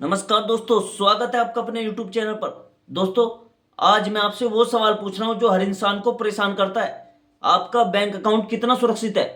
नमस्कार दोस्तों, स्वागत है आपका अपने YouTube चैनल पर। दोस्तों, आज मैं आपसे वो सवाल पूछ रहा हूँ जो हर इंसान को परेशान करता है। आपका बैंक अकाउंट कितना सुरक्षित है?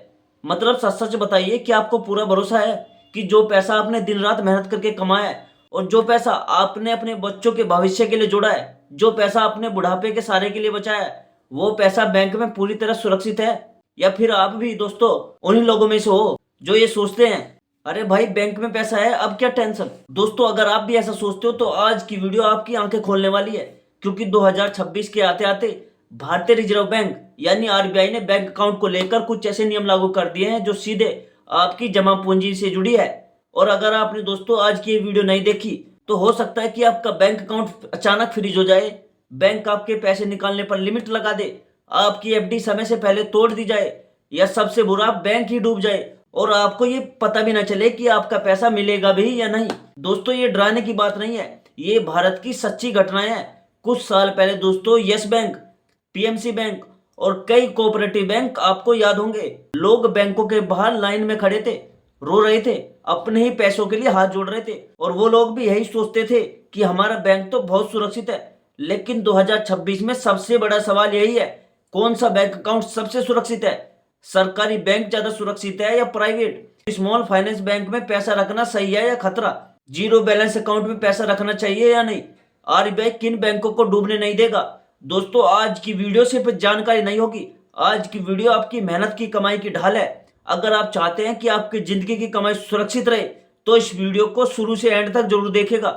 मतलब सच सच बताइए कि आपको पूरा भरोसा है कि जो पैसा आपने दिन रात मेहनत करके कमाया है और जो पैसा आपने अपने बच्चों के भविष्य के लिए जोड़ा है, जो पैसा आपने बुढ़ापे के सहारे के लिए बचाया है, वो पैसा बैंक में पूरी तरह सुरक्षित है? या फिर आप भी दोस्तों उन्हीं लोगों में से हो जो ये सोचते हैं, अरे भाई बैंक में पैसा है अब क्या टेंशन। दोस्तों, अगर आप भी ऐसा सोचते हो तो आज की वीडियो आपकी आंखें खोलने वाली है, क्योंकि 2026 के आते आते भारतीय रिजर्व बैंक यानी आरबीआई ने बैंक अकाउंट को लेकर कुछ ऐसे नियम लागू कर दिए हैं जो सीधे आपकी जमा पूंजी से जुड़ी है। और अगर आपने दोस्तों आज की ये वीडियो नहीं देखी तो हो सकता है कि आपका बैंक अकाउंट अचानक फ्रीज हो जाए, बैंक आपके पैसे निकालने पर लिमिट लगा दे, आपकी एफडी समय से पहले तोड़ दी जाए, या सबसे बुरा बैंक ही डूब जाए और आपको ये पता भी ना चले कि आपका पैसा मिलेगा भी या नहीं। दोस्तों, ये डराने की बात नहीं है, ये भारत की सच्ची घटनाएं हैं। कुछ साल पहले दोस्तों यस बैंक, पीएमसी बैंक और कई कोऑपरेटिव बैंक आपको याद होंगे, लोग बैंकों के बाहर लाइन में खड़े थे, रो रहे थे, अपने ही पैसों के लिए हाथ जोड़ रहे थे और वो लोग भी यही सोचते थे कि हमारा बैंक तो बहुत सुरक्षित है। लेकिन 2026 में सबसे बड़ा सवाल यही है, कौन सा बैंक अकाउंट सबसे सुरक्षित है? सरकारी बैंक ज्यादा सुरक्षित है या प्राइवेट? स्मॉल फाइनेंस बैंक में पैसा रखना सही है या खतरा? जीरो बैलेंस अकाउंट में पैसा रखना चाहिए या नहीं? आरबीआई किन बैंकों को डूबने नहीं देगा? दोस्तों, आज की वीडियो सिर्फ जानकारी नहीं होगी, आज की वीडियो आपकी मेहनत की कमाई की ढाल है। अगर आप चाहते हैं कि आपकी जिंदगी की कमाई सुरक्षित रहे तो इस वीडियो को शुरू से एंड तक जरूर देखेगा,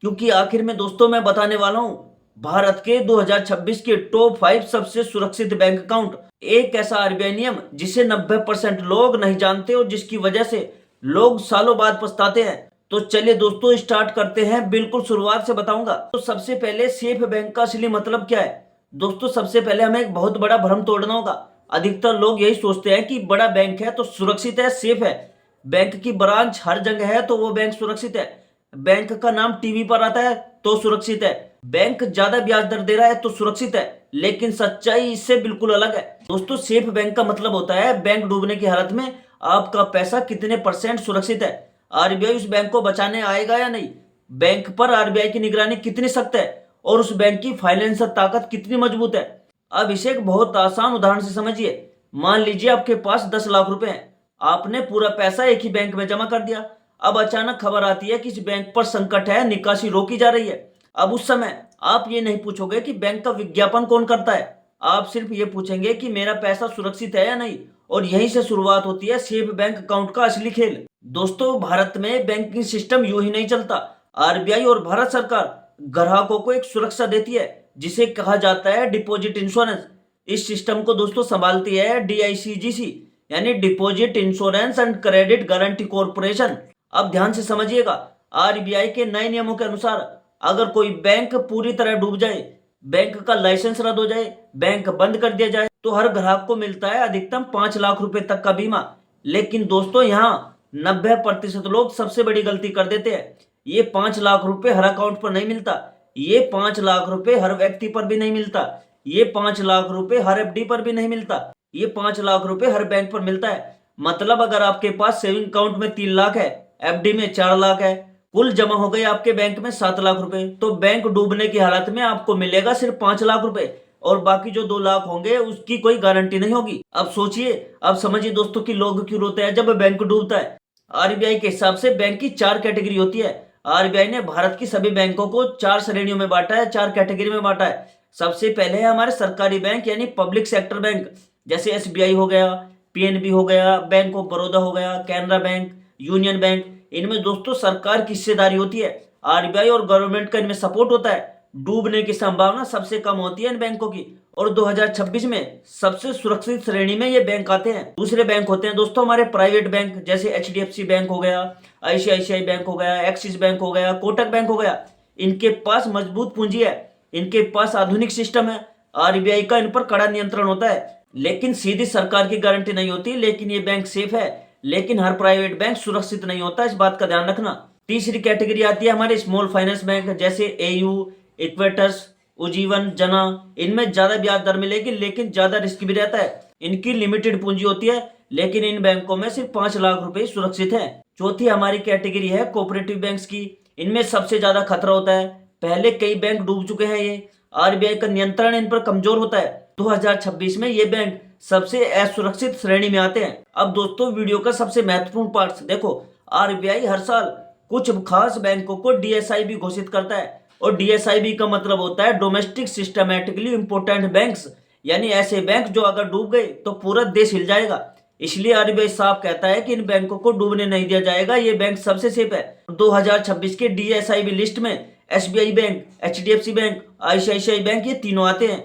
क्योंकि आखिर में दोस्तों मैं बताने वाला हूं भारत के 2026 के टॉप 5 सबसे सुरक्षित बैंक अकाउंट। एक ऐसा आरबीआई नियम जिसे 90% लोग नहीं जानते और जिसकी वजह से लोग सालों बाद पछताते हैं। तो चलिए दोस्तों स्टार्ट करते हैं, बिल्कुल शुरुआत से बताऊंगा। तो सबसे पहले सेफ बैंक का असली मतलब क्या है? दोस्तों, सबसे पहले हमें एक बहुत बड़ा भ्रम तोड़ना होगा। अधिकतर लोग यही सोचते हैं कि बड़ा बैंक है तो सुरक्षित है, सेफ है, बैंक की ब्रांच हर जगह है तो वो बैंक सुरक्षित है, बैंक का नाम टीवी पर आता है तो सुरक्षित है, बैंक ज्यादा ब्याज दर दे रहा है तो सुरक्षित है। लेकिन सच्चाई इससे बिल्कुल अलग है। दोस्तों, सेफ बैंक का मतलब होता है बैंक डूबने की हालत में आपका पैसा कितने % सुरक्षित है। आरबीआई उस बैंक को बचाने आएगा या नहीं, बैंक पर आरबीआई की निगरानी कितनी सख्त है और उस बैंक की फाइनेंशियल ताकत कितनी मजबूत है। अब इसे एक बहुत आसान उदाहरण से समझिए। मान लीजिए आपके पास 10 लाख रुपए हैं, आपने पूरा पैसा एक ही बैंक में जमा कर दिया। अब अचानक खबर आती है कि इस बैंक पर संकट है, निकासी रोकी जा रही है। अब उस समय आप ये नहीं पूछोगे कि बैंक का विज्ञापन कौन करता है, आप सिर्फ ये पूछेंगे कि मेरा पैसा सुरक्षित है या नहीं। और यहीं से शुरुआत होती है सेफ बैंक अकाउंट का असली खेल। दोस्तों, भारत में बैंकिंग सिस्टम यूं ही नहीं चलता। आरबीआई और भारत सरकार ग्राहकों को एक सुरक्षा देती है जिसे कहा जाता है डिपॉजिट इंश्योरेंस। इस सिस्टम को दोस्तों संभालती है डीआईसीजीसी यानी deposit insurance and credit guarantee corporation. अब ध्यान से समझिएगा, आरबीआई के नए नियमों के अनुसार अगर कोई बैंक पूरी तरह डूब जाए, बैंक का लाइसेंस रद्द हो जाए, बैंक बंद कर दिया जाए, तो हर ग्राहक को मिलता है अधिकतम 5 लाख रुपए तक का बीमा। लेकिन दोस्तों, यहाँ 90% लोग सबसे बड़ी गलती कर देते हैं। ये 5 लाख रुपए हर अकाउंट पर नहीं मिलता, ये 5 लाख रुपए हर व्यक्ति पर भी नहीं मिलता, ये 5 लाख रुपए हर एफडी पर भी नहीं मिलता, ये 5 लाख रुपए हर बैंक पर मिलता है। मतलब अगर आपके पास सेविंग अकाउंट में 3 लाख है, एफडी में 4 लाख है, कुल जमा हो गए आपके बैंक में 7 लाख रुपए, तो बैंक डूबने की हालत में आपको मिलेगा सिर्फ 5 लाख रुपए और बाकी जो 2 लाख होंगे उसकी कोई गारंटी नहीं होगी। अब सोचिए, अब समझिए दोस्तों कि लोग क्यों रोते हैं जब बैंक डूबता है। आरबीआई के हिसाब से बैंक की 4 कैटेगरी होती है। आरबीआई ने भारत की सभी बैंकों को 4 श्रेणियों में बांटा है, 4 कैटेगरी में बांटा है। सबसे पहले है हमारे सरकारी बैंक यानी पब्लिक सेक्टर बैंक, जैसे एसबीआई हो गया, पीएनबी हो गया, बैंक ऑफ बड़ौदा हो गया, कैनरा बैंक, यूनियन बैंक। इनमें दोस्तों सरकार की हिस्सेदारी होती है, आरबीआई और गवर्नमेंट का इनमें सपोर्ट होता है। डूबने की संभावना सबसे कम होती है इन बैंकों की और 2026 में सबसे सुरक्षित श्रेणी में ये बैंक आते हैं। दूसरे बैंक होते हैं दोस्तों हमारे प्राइवेट बैंक, जैसे एचडीएफसी बैंक हो गया, आईसीआईसीआई बैंक हो गया, एक्सिस बैंक हो गया, कोटक बैंक हो गया। इनके पास मजबूत पूंजी है, इनके पास आधुनिक सिस्टम है, आरबीआई का इन पर कड़ा नियंत्रण होता है। लेकिन सीधी सरकार की गारंटी नहीं होती। लेकिन ये बैंक सेफ है, लेकिन हर प्राइवेट बैंक सुरक्षित नहीं होता, इस बात का ध्यान रखना। तीसरी कैटेगरी आती है हमारे स्मॉल फाइनेंस बैंक, जैसे एयू, इक्वेटस, उज्जीवन, जना। इनमें ज्यादा ब्याज दर मिलेगी लेकिन ज्यादा रिस्क भी रहता है। इनकी लिमिटेड पूंजी होती है, लेकिन इन बैंकों में सिर्फ 5 लाख रुपए सुरक्षित है। चौथी हमारी कैटेगरी है कोऑपरेटिव बैंक्स की। इनमें सबसे ज्यादा खतरा होता है। पहले कई बैंक डूब चुके हैं। ये आरबीआई का नियंत्रण इन पर कमजोर होता है। 2026 में ये बैंक सबसे असुरक्षित श्रेणी में आते हैं। अब दोस्तों वीडियो का सबसे महत्वपूर्ण पार्ट देखो। आरबीआई हर साल कुछ खास बैंकों को डीएसआईबी घोषित करता है, और डीएसआईबी का मतलब होता है डोमेस्टिक सिस्टमैटिकली इंपोर्टेंट बैंक्स, यानी ऐसे बैंक जो अगर डूब गए तो पूरा देश हिल जाएगा। इसलिए आरबीआई साफ कहता है कि इन बैंकों को डूबने नहीं दिया जाएगा। ये बैंक सबसे सेफ है। 2026 के डीएसआईबी लिस्ट में SBI bank, HDFC bank, ICICI bank ये तीनों आते हैं,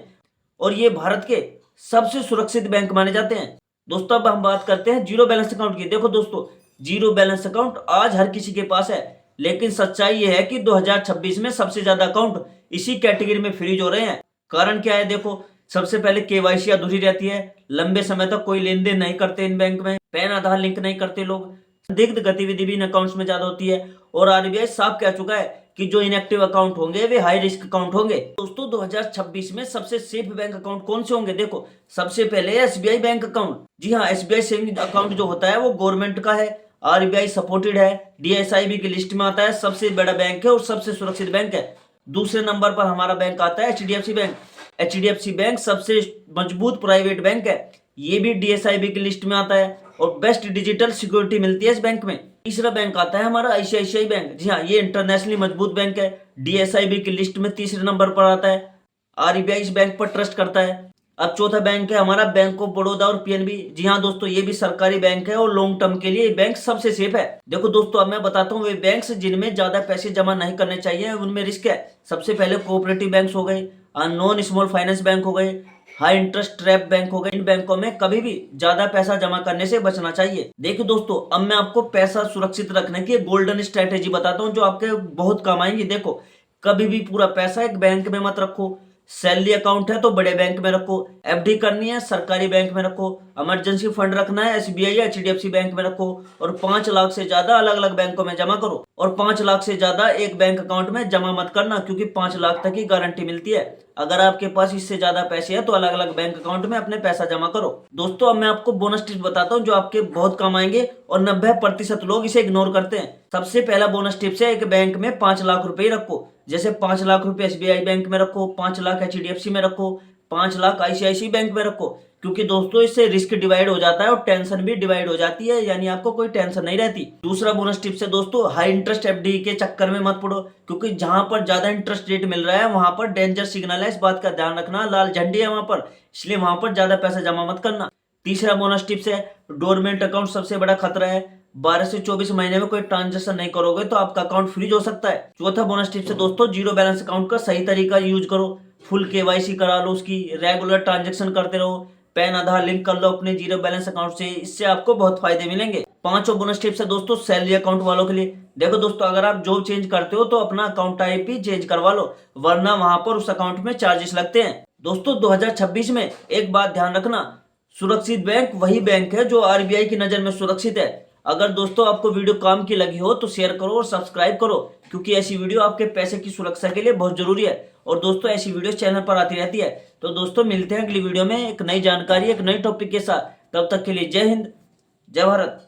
और ये भारत के सबसे सुरक्षित बैंक माने जाते हैं। दोस्तों अब हम बात करते हैं जीरो बैलेंस अकाउंट की। देखो दोस्तों, जीरो बैलेंस अकाउंट आज हर किसी के पास है, लेकिन सच्चाई ये है कि 2026 में सबसे ज्यादा अकाउंट इसी कैटेगरी में फ्रीज हो रहे हैं। कारण क्या है? देखो, सबसे पहले केवाईसी अधूरी रहती है, लंबे समय तक कोई लेन देन नहीं करते इन बैंक में, पैन आधार लिंक नहीं करते लोग, संदिग्ध गतिविधि भी इन अकाउंट्स में ज्यादा होती है, और आरबीआई साफ कह चुका है कि जो इनएक्टिव अकाउंट होंगे वे हाई रिस्क अकाउंट होंगे। दोस्तों 2026 में सबसे सेफ बैंक अकाउंट कौन से होंगे? देखो, सबसे पहले एसबीआई बैंक अकाउंट। जी हाँ, एसबीआई सेविंग अकाउंट जो होता है वो गवर्नमेंट का है, आरबीआई सपोर्टेड है, डीएसआईबी की लिस्ट में आता है, सबसे बड़ा बैंक है और सबसे सुरक्षित बैंक है। दूसरे नंबर पर हमारा बैंक आता है एचडीएफसी बैंक। एचडीएफसी बैंक सबसे मजबूत प्राइवेट बैंक है, ये भी डीएसआईबी की लिस्ट में आता है, और बेस्ट डिजिटल सिक्योरिटी मिलती है इस बैंक में। तीसरा बैंक आता है हमारा आईसीआईसीआई बैंक। जी हाँ, ये इंटरनेशनली मजबूत बैंक है, डीएसआईबी की लिस्ट में तीसरे नंबर पर आता है। आरबीआई इस बैंक पर ट्रस्ट करता है। अब चौथा बैंक है हमारा बैंक ऑफ बड़ौदा और पीएनबी। जी हाँ दोस्तों, ये भी सरकारी बैंक है और लॉन्ग टर्म के लिए बैंक सबसे सेफ है। देखो दोस्तों, अब मैं बताता हूँ वे बैंक्स जिनमें ज्यादा पैसे जमा नहीं करने चाहिए, उनमें रिस्क है। सबसे पहले कोऑपरेटिव बैंक हो गए, नॉन स्मॉल फाइनेंस बैंक हो गए, हाई इंटरेस्ट ट्रैप बैंक हो गए। इन बैंकों में कभी भी ज्यादा पैसा जमा करने से बचना चाहिए। देखिए दोस्तों, अब मैं आपको पैसा सुरक्षित रखने की गोल्डन स्ट्रेटेजी बताता हूँ जो आपके बहुत काम आएंगी। देखो, कभी भी पूरा पैसा एक बैंक में मत रखो। सैलरी अकाउंट है तो बड़े बैंक में रखो, एफडी करनी है सरकारी बैंक में रखो, इमरजेंसी फंड रखना है एसबीआई या एचडीएफसी बैंक में रखो, और 5 लाख से ज्यादा अलग अलग बैंकों में जमा करो। और 5 लाख से ज्यादा एक बैंक अकाउंट में जमा मत करना, क्योंकि 5 लाख तक की गारंटी मिलती है। अगर आपके पास इससे ज्यादा पैसे है तो अलग अलग बैंक अकाउंट में अपने पैसा जमा करो। दोस्तों अब मैं आपको बोनस टिप्स बताता हूँ जो आपके बहुत काम आएंगे, और 90% लोग इसे इग्नोर करते हैं। सबसे पहला बोनस टिप्स है, एक बैंक में 5 लाख रुपए रखो। जैसे 5 लाख रुपए एसबीआई बैंक में रखो, 5 लाख एचडीएफसी में रखो, 5 लाख आईसीआईसी बैंक में रखो, क्योंकि दोस्तों इससे रिस्क डिवाइड हो जाता है और टेंशन भी डिवाइड हो जाती है, यानी आपको कोई टेंशन नहीं रहती। दूसरा बोनस टिप्स है दोस्तों, हाई इंटरेस्ट एफडी के चक्कर में मत पड़ो, क्योंकि जहां पर ज्यादा इंटरेस्ट रेट मिल रहा है वहां पर डेंजर सिग्नल है, इस बात का ध्यान रखना, लाल झंडी है वहां पर, इसलिए वहां पर ज्यादा पैसा जमा मत करना। तीसरा बोनस टिप्स है, डोरमेंट अकाउंट सबसे बड़ा खतरा है। 12 से 24 महीने में कोई ट्रांजेक्शन नहीं करोगे तो आपका अकाउंट फ्रीज हो सकता है। चौथा बोनस टिप्स है दोस्तों, जीरो बैलेंस अकाउंट का सही तरीका यूज करो। फुल केवाईसी करा लो, उसकी रेगुलर ट्रांजेक्शन करते रहो, पैन आधार लिंक कर लो अपने जीरो बैलेंस अकाउंट से, इससे आपको बहुत फायदे मिलेंगे। पांचों बोनस टिप्स है दोस्तों सैलरी अकाउंट वालों के लिए। देखो दोस्तों, अगर आप जॉब चेंज करते हो तो अपना अकाउंट टाइप ही चेंज करवा लो, वरना वहां पर उस अकाउंट में चार्जेस लगते हैं। दोस्तों 2026 में एक बात ध्यान रखना, सुरक्षित बैंक वही बैंक है जो आरबीआई की नजर में सुरक्षित है। अगर दोस्तों आपको वीडियो काम की लगी हो तो शेयर करो और सब्सक्राइब करो, क्योंकि ऐसी वीडियो आपके पैसे की सुरक्षा के लिए बहुत जरूरी है। और दोस्तों ऐसी वीडियो चैनल पर आती रहती है। तो दोस्तों मिलते हैं अगली वीडियो में एक नई जानकारी, एक नई टॉपिक के साथ। तब तक के लिए जय हिंद, जय भारत।